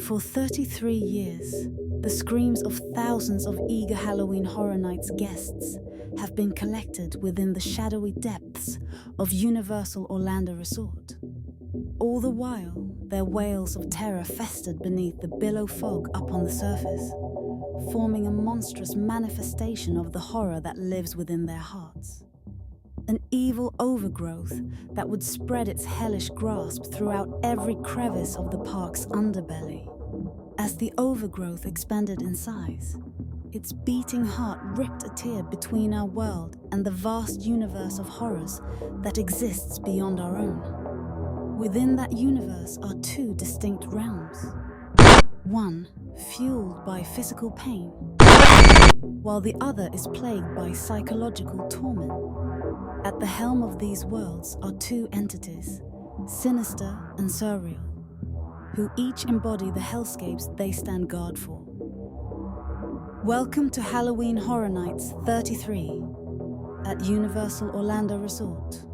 For 33 years, the screams of thousands of eager Halloween Horror Nights guests have been collected within the shadowy depths of Universal Orlando Resort. All the while, their wails of terror festered beneath the billow fog up on the surface, forming a monstrous manifestation of the horror that lives within their hearts. An evil overgrowth that would spread its hellish grasp throughout every crevice of the park's underbelly. As the overgrowth expanded in size, its beating heart ripped a tear between our world and the vast universe of horrors that exists beyond our own. Within that universe are two distinct realms. One, fueled by physical pain, while the other is plagued by psychological torment. At the helm of these worlds are two entities, SINIST3R and SURR3AL, who each embody the hellscapes they stand guard for. Welcome to Halloween Horror Nights 33 at Universal Orlando Resort.